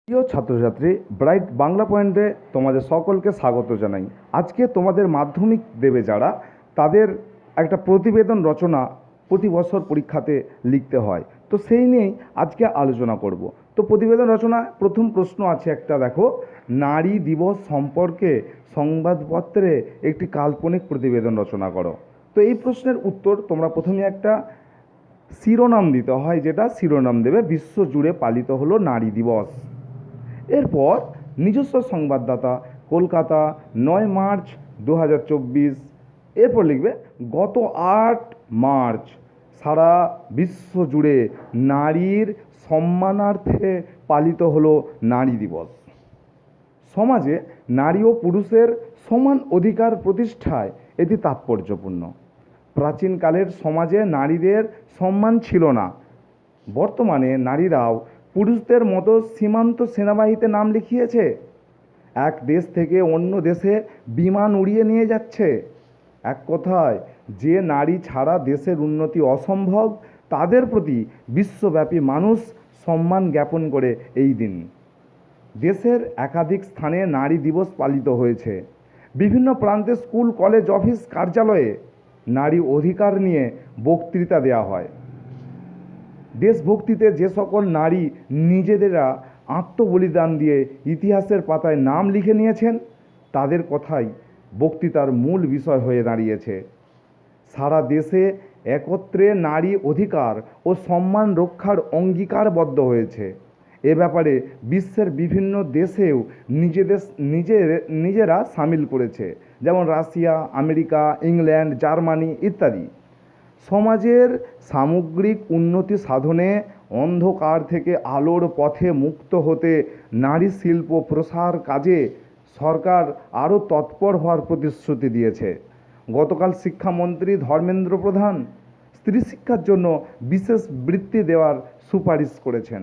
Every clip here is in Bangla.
প্রিয় ছাত্রছাত্রী, ব্রাইট বাংলা পয়েন্টে তোমাদের সকলকে স্বাগত জানাই। আজকে তোমাদের মাধ্যমিক দেবে যারা, তাদের একটা প্রতিবেদন রচনা প্রতি বছর পরীক্ষাতে লিখতে হয়, তো সেই নিয়েই আজকে আলোচনা করব। তো প্রতিবেদন রচনা প্রথম প্রশ্ন আছে একটা, দেখো, নারী দিবস সম্পর্কে সংবাদপত্রে একটি কাল্পনিক প্রতিবেদন রচনা করো। তো এই প্রশ্নের উত্তর তোমরা প্রথমে একটা শিরোনাম দিতে হয়, যেটা শিরোনাম দেবে বিশ্বজুড়ে পালিত হলো নারী দিবস। এরপর নিজস্ব সংবাদদাতা, কলকাতা, 9 মার্চ 2024। এরপর লিখবে গত 8 মার্চ সারা বিশ্ব জুড়ে নারীর সম্মানার্থে পালিত হলো নারী দিবস। সমাজে নারী ও পুরুষের সমান অধিকার প্রতিষ্ঠায় এটি তাৎপর্যপূর্ণ। প্রাচীনকালের সমাজে নারীদের সম্মান ছিল না। বর্তমানে নারীরাও পুরুষদের মতো সীমান্ত সেনাবাহিনীতে নাম লিখিয়েছে, এক দেশ থেকে অন্য দেশে বিমান উড়িয়ে নিয়ে যাচ্ছে। এক কথায়, যে নারী ছাড়া দেশের উন্নতি অসম্ভব, তাদের প্রতি বিশ্বব্যাপী মানুষ সম্মান জ্ঞাপন করে এই দিন। দেশের একাধিক স্থানে নারী দিবস পালিত হয়েছে। বিভিন্ন প্রান্তে স্কুল, কলেজ, অফিস, কার্যালয়ে নারী অধিকার নিয়ে বক্তৃতা দেওয়া হয়। দেশভক্তিতে যে সকল নারী নিজেদেরা আত্মবলিদান দিয়ে ইতিহাসের পাতায় নাম লিখে নিয়েছেন, তাদের কথাই বক্তৃতার মূল বিষয় হয়ে দাঁড়িয়েছে। সারা দেশে একত্রে নারী অধিকার ও সম্মান রক্ষার অঙ্গীকারবদ্ধ হয়েছে। এ ব্যাপারে বিশ্বের বিভিন্ন দেশেও নিজেরা সামিল করেছে, যেমন রাশিয়া, আমেরিকা, ইংল্যান্ড, জার্মানি ইত্যাদি। সমাজের সামগ্রিক উন্নতি সাধনে, অন্ধকার থেকে আলোর পথে মুক্ত হতে নারী শিল্প প্রসার কাজে সরকার আরও তৎপর হওয়ার প্রতিশ্রুতি দিয়েছে। গতকাল শিক্ষামন্ত্রী ধর্মেন্দ্র প্রধান স্ত্রী শিক্ষার জন্য বিশেষ বৃত্তি দেওয়ার সুপারিশ করেছেন।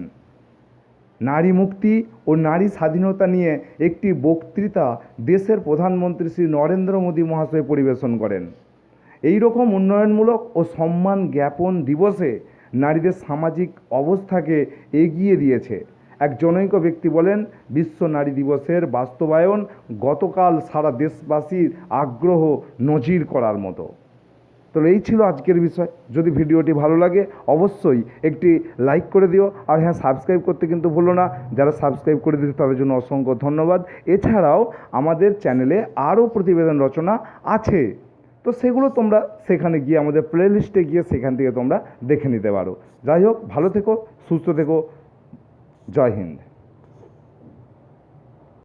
নারী মুক্তি ও নারী স্বাধীনতা নিয়ে একটি বক্তৃতা দেশের প্রধানমন্ত্রী শ্রী নরেন্দ্র মোদী মহাশয় পরিবেশন করেন। এই রকম উন্নয়নমূলক ও সম্মান জ্ঞাপন দিবসে নারীদের সামাজিক অবস্থাকে এগিয়ে দিয়েছে। এক জনৈক ব্যক্তি বলেন, বিশ্ব নারী দিবসের বাস্তবায়ন গতকাল সারা দেশবাসীর আগ্রহ নজির করার মতো। তো এই ছিল আজকের বিষয়। যদি ভিডিওটি ভালো লাগে অবশ্যই একটি লাইক করে দিও, আর হ্যাঁ, সাবস্ক্রাইব করতে কিন্তু ভুলো না। যারা সাবস্ক্রাইব করে দিয়েছে তাদের জন্য অসংখ্য ধন্যবাদ। এছাড়াও আমাদের চ্যানেলে আরও প্রতিবেদন রচনা আছে, তো সেগুলো তোমরা সেখানে গিয়ে আমাদের প্লেলিস্টে গিয়ে সেখান থেকে তোমরা দেখে নিতে পারো। যাই হোক, ভালো থেকো, সুস্থ থেকো। জয় হিন্দ।